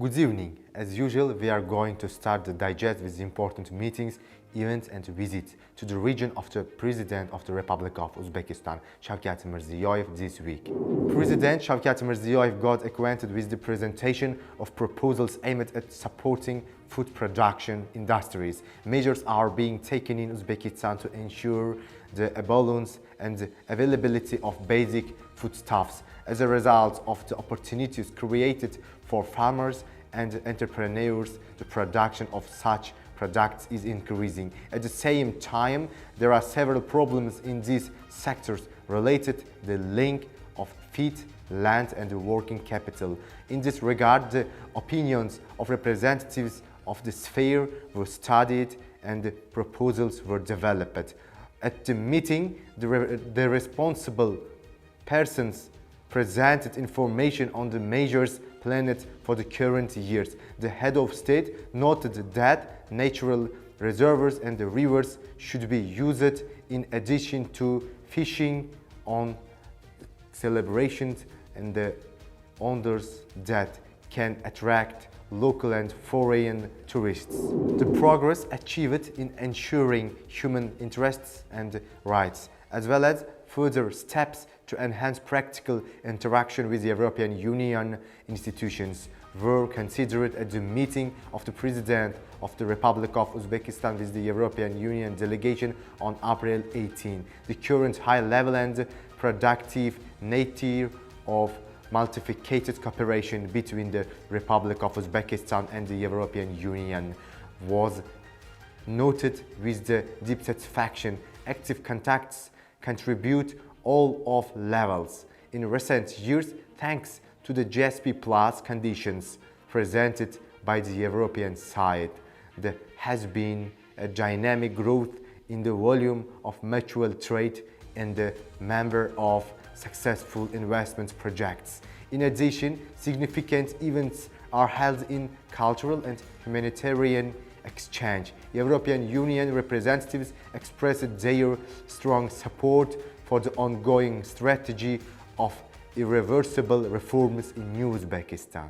Good evening. As usual, we are going to start the digest with important meetings, events and visits to the region of the President of the Republic of Uzbekistan, Shavkat Mirziyoyev, this week. President Shavkat Mirziyoyev got acquainted with the presentation of proposals aimed at supporting food production industries. Measures are being taken in Uzbekistan to ensure the abundance and availability of basic foodstuffs. As a result of the opportunities created for farmers and entrepreneurs, the production of such products is increasing. At the same time, there are several problems in these sectors related to the link of feed, land and working capital. In this regard, the opinions of representatives of the sphere were studied and proposals were developed. At the meeting, the responsible persons presented information on the measures planned for the current years. The head of state noted that natural reservoirs and the rivers should be used in addition to fishing on celebrations and the wonders that can attract local and foreign tourists. The progress achieved in ensuring human interests and rights, as well as further steps to enhance practical interaction with the European Union institutions, were considered at the meeting of the President of the Republic of Uzbekistan with the European Union delegation on April 18. The current high-level and productive nature of multifaceted cooperation between the Republic of Uzbekistan and the European Union was noted with the deep satisfaction. Active contacts contribute all of levels. In recent years, thanks to the GSP Plus conditions presented by the European side, there has been a dynamic growth in the volume of mutual trade and the number of successful investment projects. In addition, significant events are held in cultural and humanitarian exchange. European Union representatives expressed their strong support for the ongoing strategy of irreversible reforms in New Uzbekistan.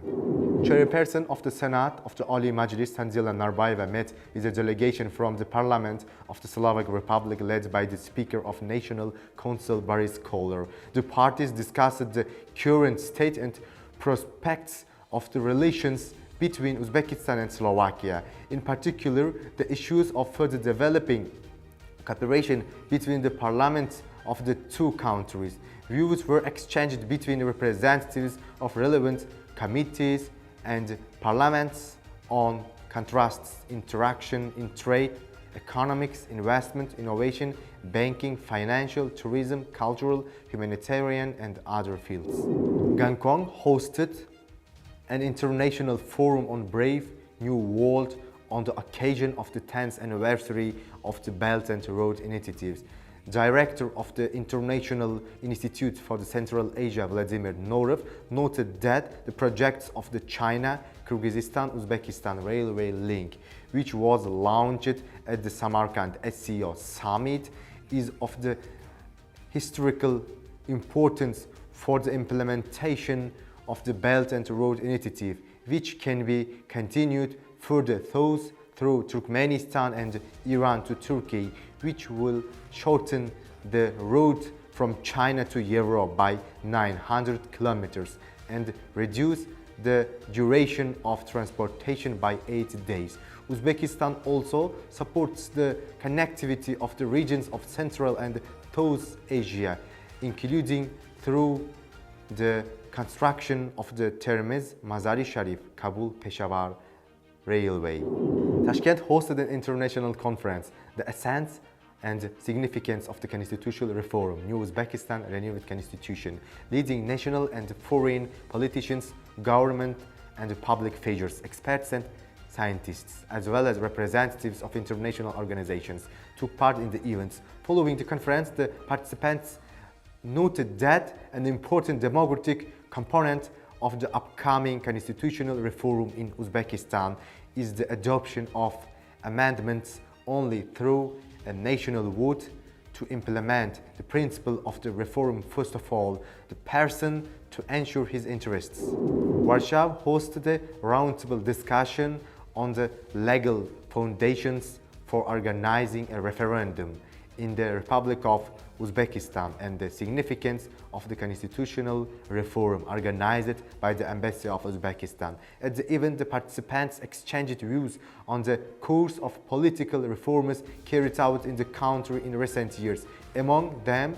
Chairperson of the Senate of the Ali Majlis, Tanzila Narbayeva, met with a delegation from the Parliament of the Slovak Republic led by the Speaker of National Council, Boris Koller. The parties discussed the current state and prospects of the relations between Uzbekistan and Slovakia. In particular, the issues of further developing cooperation between the parliaments of the two countries. Views were exchanged between representatives of relevant committees and parliaments on contrasts, interaction in trade, economics, investment, innovation, banking, financial, tourism, cultural, humanitarian, and other fields. Gangkong hosted an international forum on Brave New World on the occasion of the 10th anniversary of the Belt and Road Initiatives. Director of the International Institute for the Central Asia, Vladimir Norov, noted that the projects of the China-Kyrgyzstan-Uzbekistan railway link, which was launched at the Samarkand SCO summit, is of the historical importance for the implementation of the Belt and Road Initiative, which can be continued further through Turkmenistan and Iran to Turkey, which will shorten the route from China to Europe by 900 kilometers and reduce the duration of transportation by 8 days. Uzbekistan also supports the connectivity of the regions of Central and South Asia, including through the construction of the Termiz Mazari Sharif Kabul Peshawar Railway. Tashkent hosted an international conference, The Essence and Significance of the Constitutional Reform, New Uzbekistan Renewed Constitution. Leading national and foreign politicians, government and public figures, experts and scientists, as well as representatives of international organizations, took part in the events. Following the conference, the participants noted that an important democratic component of the upcoming constitutional reform in Uzbekistan is the adoption of amendments only through a national vote to implement the principle of the reform. First of all, the person to ensure his interests. Warsaw hosted a roundtable discussion on the legal foundations for organizing a referendum in the Republic of Uzbekistan and the significance of the constitutional reform organized by the Embassy of Uzbekistan. At the event, the participants exchanged views on the course of political reforms carried out in the country in recent years. Among them,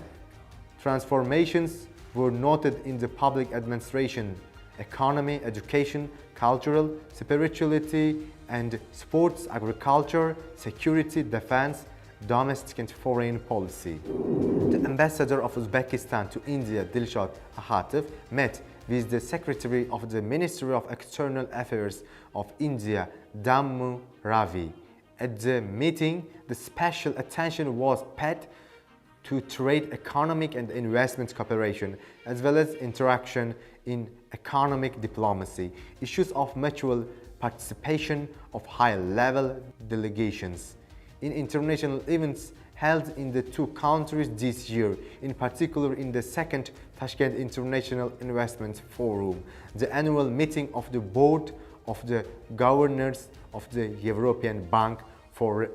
transformations were noted in the public administration, economy, education, cultural, spirituality, and sports, agriculture, security, defense, domestic and foreign policy. The ambassador of Uzbekistan to India, Dilshad Ahatov, met with the Secretary of the Ministry of External Affairs of India, Dammu Ravi. At the meeting, the special attention was paid to trade, economic and investment cooperation, as well as interaction in economic diplomacy, issues of mutual participation of high-level delegations in international events held in the two countries this year, in particular in the second Tashkent International Investment Forum, the annual meeting of the Board of the Governors of the European Bank for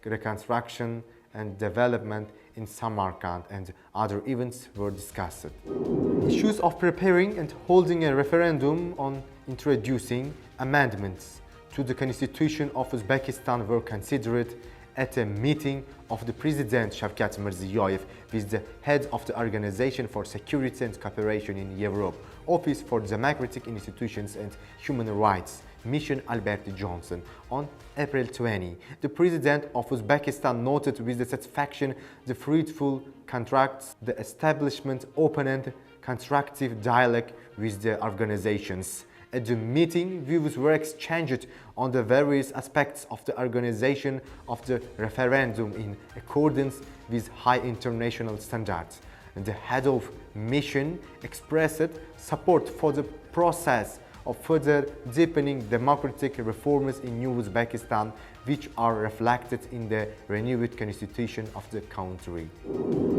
Reconstruction and Development in Samarkand, and other events were discussed. Issues of preparing and holding a referendum on introducing amendments to the Constitution of Uzbekistan were considered at a meeting of the President Shavkat Mirziyoyev with the head of the Organization for Security and Cooperation in Europe, Office for Democratic Institutions and Human Rights, Mission Albert Johnson, on April 20. The President of Uzbekistan noted with satisfaction the fruitful contacts, the establishment, open and constructive dialogue with the organizations. At the meeting, views were exchanged on the various aspects of the organization of the referendum in accordance with high international standards. The head of mission expressed support for the process of further deepening democratic reforms in New Uzbekistan, which are reflected in the renewed constitution of the country.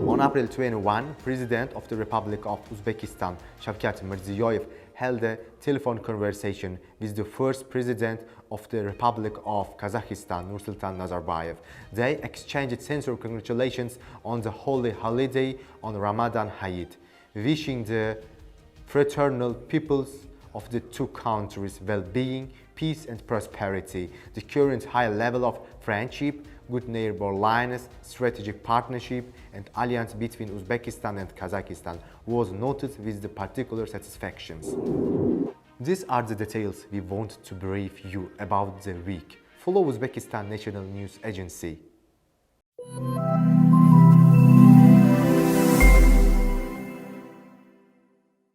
On April 21, President of the Republic of Uzbekistan, Shavkat Mirziyoyev, held a telephone conversation with the first President of the Republic of Kazakhstan, Nursultan Nazarbayev. They exchanged sincere congratulations on the holy holiday on Ramadan Eid, wishing the fraternal peoples of the two countries well-being, peace and prosperity. The current high level of friendship, good neighborliness, strategic partnership and alliance between Uzbekistan and Kazakhstan was noted with the particular satisfactions. These are the details we want to brief you about the week. Follow Uzbekistan National News Agency.